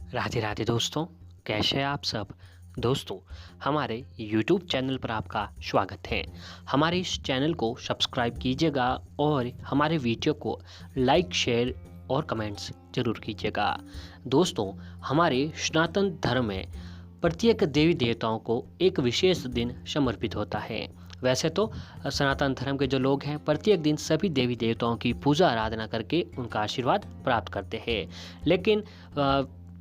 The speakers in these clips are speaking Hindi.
राधे राधे दोस्तों, कैसे हैं आप सब। दोस्तों, हमारे YouTube चैनल पर आपका स्वागत है। हमारे इस चैनल को सब्सक्राइब कीजिएगा और हमारे वीडियो को लाइक, शेयर और कमेंट्स ज़रूर कीजिएगा। दोस्तों, हमारे सनातन धर्म में प्रत्येक देवी देवताओं को एक विशेष दिन समर्पित होता है। वैसे तो सनातन धर्म के जो लोग हैं प्रत्येक दिन सभी देवी देवताओं की पूजा आराधना करके उनका आशीर्वाद प्राप्त करते हैं, लेकिन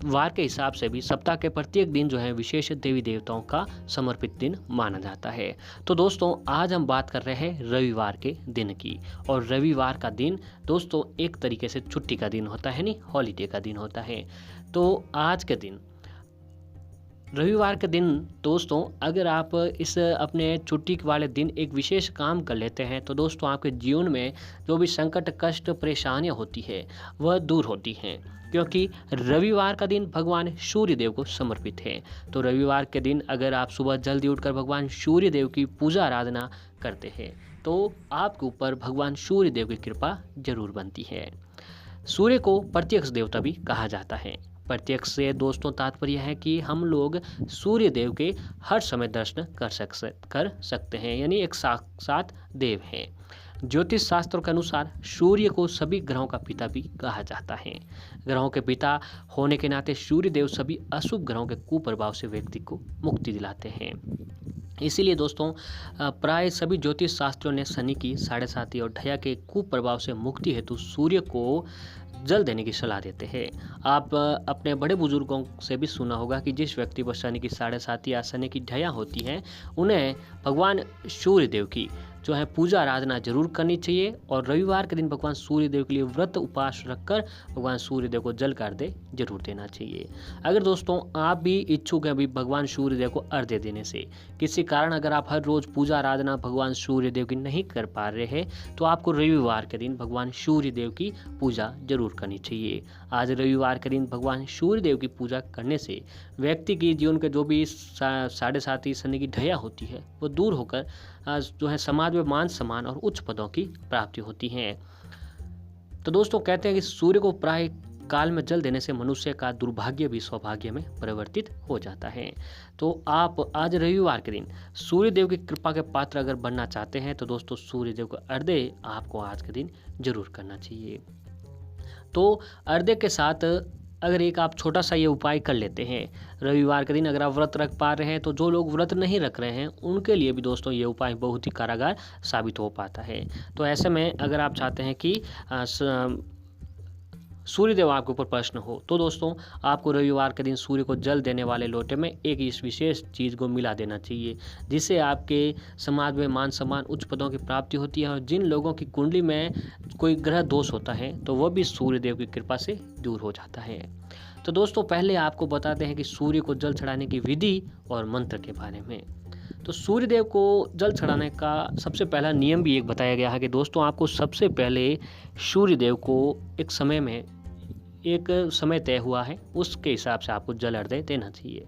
वार के हिसाब से भी सप्ताह के प्रत्येक दिन जो है विशेष देवी देवताओं का समर्पित दिन माना जाता है। तो दोस्तों, आज हम बात कर रहे हैं रविवार के दिन की। और रविवार का दिन दोस्तों एक तरीके से छुट्टी का दिन होता है, नहीं, हॉलीडे का दिन होता है। तो आज के दिन रविवार के दिन दोस्तों, अगर आप इस अपने छुट्टी वाले दिन एक विशेष काम कर लेते हैं तो दोस्तों आपके जीवन में जो भी संकट, कष्ट, परेशानियां होती है वह दूर होती हैं, क्योंकि रविवार का दिन भगवान सूर्य देव को समर्पित है। तो रविवार के दिन अगर आप सुबह जल्दी उठकर भगवान सूर्य देव की पूजा आराधना करते हैं तो आपके ऊपर भगवान सूर्य देव की कृपा जरूर बनती है। सूर्य को प्रत्यक्ष देवता भी कहा जाता है। प्रत्यक्ष से दोस्तों तात्पर्य है कि हम लोग सूर्य देव के हर समय दर्शन कर सकते हैं, यानी एक साक्षात देव हैं। ज्योतिष शास्त्रों के अनुसार सूर्य को सभी ग्रहों का पिता भी कहा जाता है। ग्रहों के पिता होने के नाते सूर्य देव सभी अशुभ ग्रहों के कुप्रभाव से व्यक्ति को मुक्ति दिलाते हैं। इसीलिए दोस्तों प्राय सभी ज्योतिष शास्त्रियों ने शनि की 7.5 और ढैया के कुप्रभाव से मुक्ति हेतु सूर्य को जल देने की सलाह देते हैं। आप अपने बड़े बुजुर्गों से भी सुना होगा कि जिस व्यक्ति पर शनि की 7.5 या शनि की ढैया होती है उन्हें भगवान सूर्य देव की जो है पूजा आराधना जरूर करनी चाहिए। और रविवार के दिन भगवान सूर्य देव के लिए व्रत उपवास रखकर भगवान सूर्य देव को जल का अर्घ्य जरूर देना चाहिए। अगर दोस्तों आप भी इच्छुक हैं भी भगवान सूर्य देव को अर्घ्य देने से, किसी कारण अगर आप हर रोज पूजा आराधना भगवान सूर्य देव की नहीं कर पा रहे हैं तो आपको रविवार के दिन भगवान सूर्य देव की पूजा जरूर करनी चाहिए। आज रविवार के दिन भगवान सूर्य देव की पूजा करने से व्यक्ति की जीवन के जो भी 7.5 शनि की ढैया होती है वो दूर होकर जो है समाज में मान सम्मान और उच्च पदों की प्राप्ति होती है। तो दोस्तों कहते हैं कि सूर्य को प्राय काल में जल देने से मनुष्य का दुर्भाग्य भी सौभाग्य में परिवर्तित हो जाता है। तो आप आज रविवार के दिन सूर्य देव की कृपा के पात्र अगर बनना चाहते हैं तो दोस्तों सूर्य देव का अर्घ्य आपको आज के दिन जरूर करना चाहिए। तो अर्घ्य के साथ अगर एक आप छोटा सा ये उपाय कर लेते हैं रविवार के दिन, अगर आप व्रत रख पा रहे हैं तो जो लोग व्रत नहीं रख रहे हैं उनके लिए भी दोस्तों ये उपाय बहुत ही कारगर साबित हो पाता है। तो ऐसे में अगर आप चाहते हैं कि सूर्य देव आपके ऊपर प्रश्न हो तो दोस्तों आपको रविवार के दिन सूर्य को जल देने वाले लोटे में एक इस विशेष चीज़ को मिला देना चाहिए, जिससे आपके समाज में मान सम्मान, उच्च पदों की प्राप्ति होती है। और जिन लोगों की कुंडली में कोई ग्रह दोष होता है तो वह भी सूर्य देव की कृपा से दूर हो जाता है। तो दोस्तों पहले आपको बताते हैं कि सूर्य को जल चढ़ाने की विधि और मंत्र के बारे में। तो सूर्य देव को जल चढ़ाने का सबसे पहला नियम भी एक बताया गया है कि दोस्तों आपको सबसे पहले सूर्य देव को एक समय तय हुआ है, उसके हिसाब से आपको जल अर्घ्य देना चाहिए।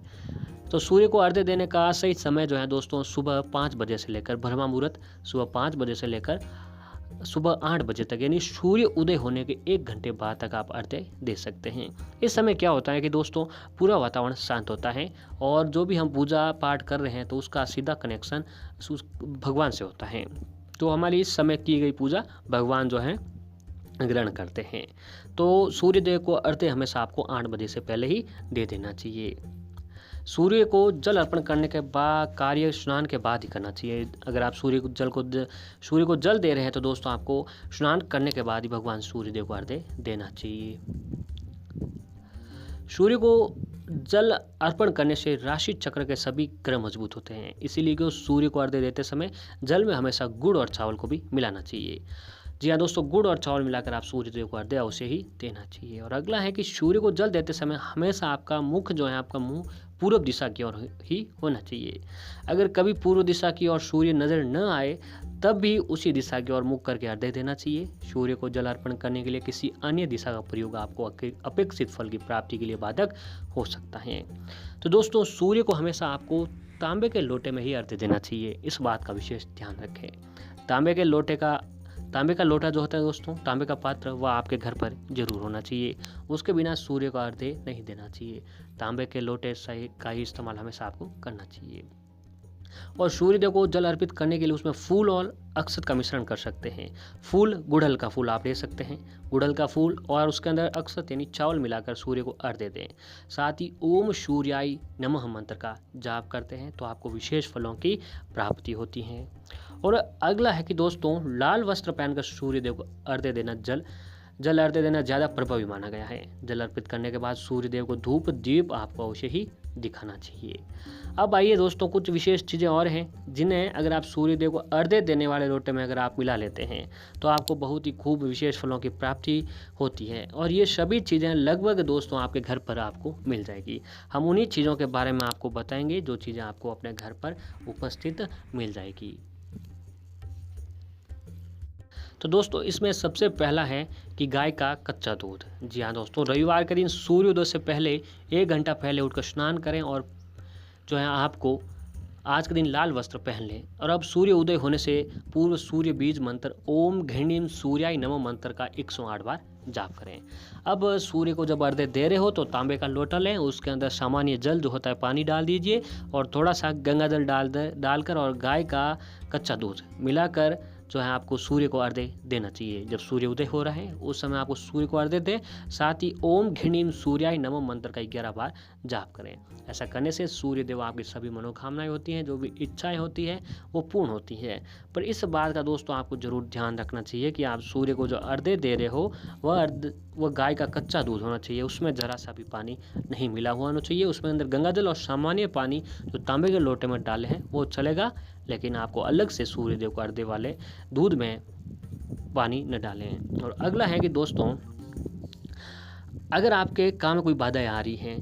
तो सूर्य को अर्घ्य देने का सही समय जो है दोस्तों सुबह 5 बजे से लेकर ब्रह्म मुहूर्त सुबह 5 बजे से लेकर सुबह 8 बजे तक, यानी सूर्य उदय होने के 1 घंटे बाद तक आप अर्घ्य दे सकते हैं। इस समय क्या होता है कि दोस्तों पूरा वातावरण शांत होता है और जो भी हम पूजा पाठ कर रहे हैं तो उसका सीधा कनेक्शन भगवान से होता है। तो हमारी इस समय की गई पूजा भगवान जो है ग्रहण करते हैं। तो सूर्य देव को अर्घ्य हमेशा आपको 8 बजे से पहले ही दे देना चाहिए। सूर्य को जल अर्पण करने के बाद कार्य स्नान के बाद ही करना चाहिए। अगर आप सूर्य को जल दे रहे हैं तो दोस्तों आपको स्नान करने के बाद ही भगवान सूर्य देव को अर्घ्य देना चाहिए। सूर्य को जल अर्पण करने से राशि चक्र के सभी ग्रह मजबूत होते हैं, इसीलिए कि सूर्य को अर्घ्य देते समय जल में हमेशा गुड़ और चावल को भी मिलाना चाहिए। जी हाँ दोस्तों, गुड़ और चावल मिलाकर आप सूर्य देव को अर्घ्य अवश्य ही देना चाहिए। और अगला है कि सूर्य को जल देते समय हमेशा आपका मुख जो है, आपका मुंह पूर्व दिशा की ओर ही होना चाहिए। अगर कभी पूर्व दिशा की ओर सूर्य नजर न आए तब भी उसी दिशा की ओर मुख करके अर्घ्य देना चाहिए। सूर्य को जल अर्पण करने के लिए किसी अन्य दिशा का प्रयोग आपको अपेक्षित फल की प्राप्ति के लिए बाधक हो सकता है। तो दोस्तों सूर्य को हमेशा आपको तांबे के लोटे में ही अर्घ्य देना चाहिए, इस बात का विशेष ध्यान रखें। तांबे के लोटे का तांबे का लोटा जो होता है दोस्तों, तांबे का पात्र, वह आपके घर पर जरूर होना चाहिए। उसके बिना सूर्य को अर्घ्य नहीं देना चाहिए। तांबे के लोटे सही का ही इस्तेमाल हमेशा आपको करना चाहिए। और सूर्यदेव को जल अर्पित करने के लिए उसमें फूल और अक्षत का मिश्रण कर सकते हैं। फूल गुड़हल का फूल आप ले सकते हैं, गुड़हल का फूल, और उसके अंदर अक्षत यानी चावल मिलाकर सूर्य को अर्घ्य दें। साथ ही ओम सूर्याय नमः मंत्र का जाप करते हैं तो आपको विशेष फलों की प्राप्ति होती है। और अगला है कि दोस्तों, लाल वस्त्र पहनकर सूर्यदेव को अर्घ्य देना, जल अर्घ्य देना ज़्यादा प्रभावी माना गया है। जल अर्पित करने के बाद सूर्यदेव को धूप दीप आपको अवश्य ही दिखाना चाहिए। अब आइए दोस्तों, कुछ विशेष चीज़ें और हैं जिन्हें अगर आप सूर्यदेव को अर्घ्य देने वाले लोटे में अगर आप मिला लेते हैं तो आपको बहुत ही खूब विशेष फलों की प्राप्ति होती है। और ये सभी चीज़ें लगभग दोस्तों आपके घर पर आपको मिल जाएगी। हम उन्हीं चीज़ों के बारे में आपको बताएंगे जो चीज़ें आपको अपने घर पर उपस्थित मिल जाएगी। तो दोस्तों, इसमें सबसे पहला है कि गाय का कच्चा दूध। जी हाँ दोस्तों, रविवार के दिन सूर्योदय से पहले 1 घंटा पहले उठकर स्नान करें और जो है आपको आज के दिन लाल वस्त्र पहन लें। और अब सूर्य उदय होने से पूर्व सूर्य बीज मंत्र ओम घृणीम सूर्याय नमः मंत्र का 108 बार जाप करें। अब सूर्य को जब अर्घ्य दे रहे हो तो तांबे का लोटा लें, उसके अंदर सामान्य जल जो होता है पानी डाल दीजिए और थोड़ा सा गंगा जल डालकर और गाय का कच्चा दूध मिलाकर जो है आपको सूर्य को अर्घ्य देना चाहिए। जब सूर्य उदय हो रहा है उस समय आपको सूर्य को अर्घ्य दें। साथ ही ओम घृणीम सूर्याय नमः मंत्र का 11 बार जाप करें। ऐसा करने से सूर्य देव आपकी सभी मनोकामनाएं होती हैं, जो भी इच्छाएं होती है वो पूर्ण होती है। पर इस बात का दोस्तों आपको जरूर ध्यान रखना चाहिए कि आप सूर्य को जो अर्घ्य दे रहे हो वह गाय का कच्चा दूध होना चाहिए। उसमें ज़रा सा भी पानी नहीं मिला हुआ होना चाहिए। उसमें अंदर गंगा जल और सामान्य पानी जो तांबे के लोटे में डाले हैं वो चलेगा, लेकिन आपको अलग से सूर्य देव को अर्घ्य वाले दूध में पानी न डालें। और अगला है कि दोस्तों, अगर आपके काम में कोई बाधाएं आ रही हैं,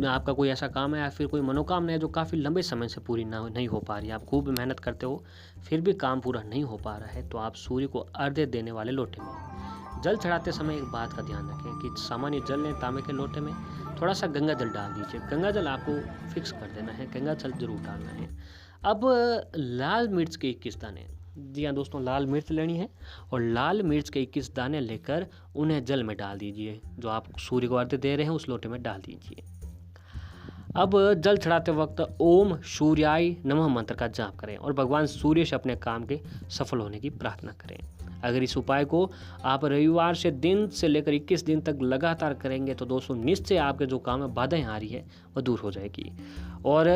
आपका कोई ऐसा काम है या फिर कोई मनोकामना है जो काफ़ी लंबे समय से पूरी नहीं हो पा रही है, आप खूब मेहनत करते हो फिर भी काम पूरा नहीं हो पा रहा है, तो आप सूर्य को अर्घ्य देने वाले लोटे में जल चढ़ाते समय एक बात का ध्यान रखें कि सामान्य जल लें, तांबे के लोटे में थोड़ा सा गंगा जल डाल दीजिए। गंगा जल आपको फिक्स कर देना है, गंगा जल जरूर डालना है। अब लाल मिर्च के 21 दाने, जी हाँ दोस्तों, लाल मिर्च लेनी है और लाल मिर्च के 21 दाने लेकर उन्हें जल में डाल दीजिए। जो आप सूर्य को अर्घ्य दे रहे हैं उस लोटे में डाल दीजिए। अब जल चढ़ाते वक्त ओम सूर्याय नमः मंत्र का जाप करें और भगवान सूर्य से अपने काम के सफल होने की प्रार्थना करें। अगर इस उपाय को आप रविवार से दिन से लेकर 21 दिन तक लगातार करेंगे तो दोस्तों निश्चय आपके जो काम में बाधाएं आ रही है वह दूर हो जाएगी और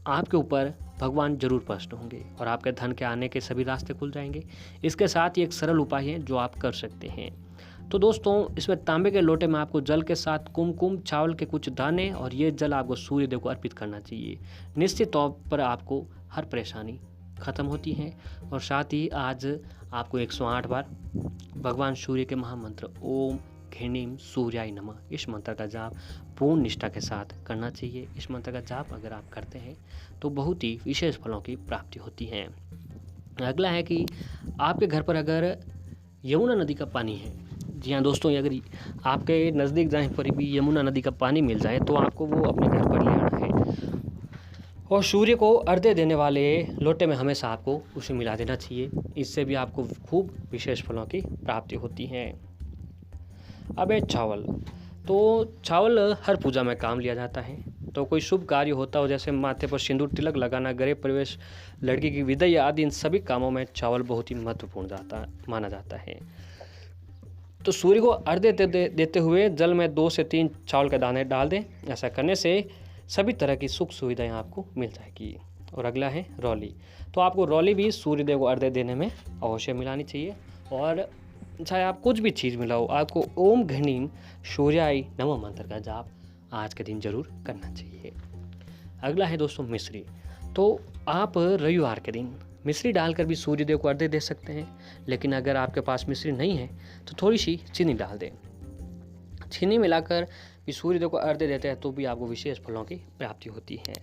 आपके ऊपर भगवान जरूर प्रसन्न होंगे और आपके धन के आने के सभी रास्ते खुल जाएंगे। इसके साथ ही एक सरल उपाय है जो आप कर सकते हैं। तो दोस्तों, इसमें तांबे के लोटे में आपको जल के साथ कुमकुम, चावल के कुछ दाने और ये जल आपको सूर्य देव को अर्पित करना चाहिए। निश्चित तौर पर आपको हर परेशानी खत्म होती है। और साथ ही आज आपको 108 बार भगवान सूर्य के महामंत्र ओम घृणीम सूर्याय नमः इस मंत्र का जाप पूर्ण निष्ठा के साथ करना चाहिए। इस मंत्र का जाप अगर आप करते हैं तो बहुत ही विशेष फलों की प्राप्ति होती है। अगला है कि आपके घर पर अगर यमुना नदी का पानी है, जी हाँ दोस्तों, अगर आपके नज़दीक जहाँ पर भी यमुना नदी का पानी मिल जाए तो आपको वो अपने घर पर ले आना है और सूर्य को अर्घ्य देने वाले लोटे में हमेशा आपको उसे मिला देना चाहिए। इससे भी आपको खूब विशेष फलों की प्राप्ति होती है। अब है चावल। तो चावल हर पूजा में काम लिया जाता है। तो कोई शुभ कार्य होता हो जैसे माथे पर सिंदूर तिलक लगाना, गृह प्रवेश, लड़की की विदाई आदि, इन सभी कामों में चावल बहुत ही महत्वपूर्ण माना जाता है। तो सूर्य को अर्घ्य देते हुए जल में 2 से 3 चावल के दाने डाल दें। ऐसा करने से सभी तरह की सुख सुविधाएं आपको मिल जाएगी। और अगला है रौली। तो आपको रौली भी सूर्य देव को अर्घ्य देने में अवश्य मिलानी चाहिए और चाहे आप कुछ भी चीज़ मिलाओ, आपको ओम घृणीम सूर्याय नमः मंत्र का जाप आज के दिन जरूर करना चाहिए। अगला है दोस्तों मिश्री। तो आप रविवार के दिन मिश्री डालकर भी सूर्य देव को अर्घ्य दे सकते हैं, लेकिन अगर आपके पास मिश्री नहीं है तो थोड़ी सी चीनी डाल दें। चीनी मिलाकर भी सूर्य देव को अर्घ्य देते हैं तो भी आपको विशेष फलों की प्राप्ति होती है।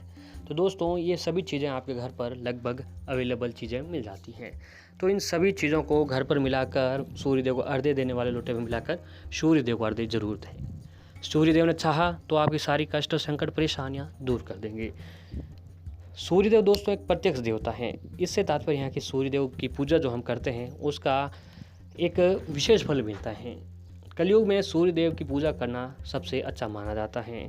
तो दोस्तों, ये सभी चीज़ें आपके घर पर लगभग अवेलेबल चीज़ें मिल जाती हैं। तो इन सभी चीज़ों को घर पर मिलाकर सूर्य देव को अर्घ्य देने वाले लोटे में मिलाकर सूर्य देव को अर्घ्य जरूर दें। सूर्य देव ने चाहा तो आपकी सारी कष्ट, संकट, परेशानियाँ दूर कर देंगे। सूर्यदेव दोस्तों एक प्रत्यक्ष देवता हैं। इससे तात्पर्य यहाँ कि सूर्यदेव की पूजा जो हम करते हैं उसका एक विशेष फल मिलता है। कलयुग में सूर्यदेव की पूजा करना सबसे अच्छा माना जाता है।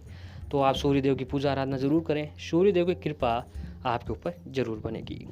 तो आप सूर्यदेव की पूजा आराधना ज़रूर करें। सूर्यदेव की कृपा आपके ऊपर ज़रूर बनेगी।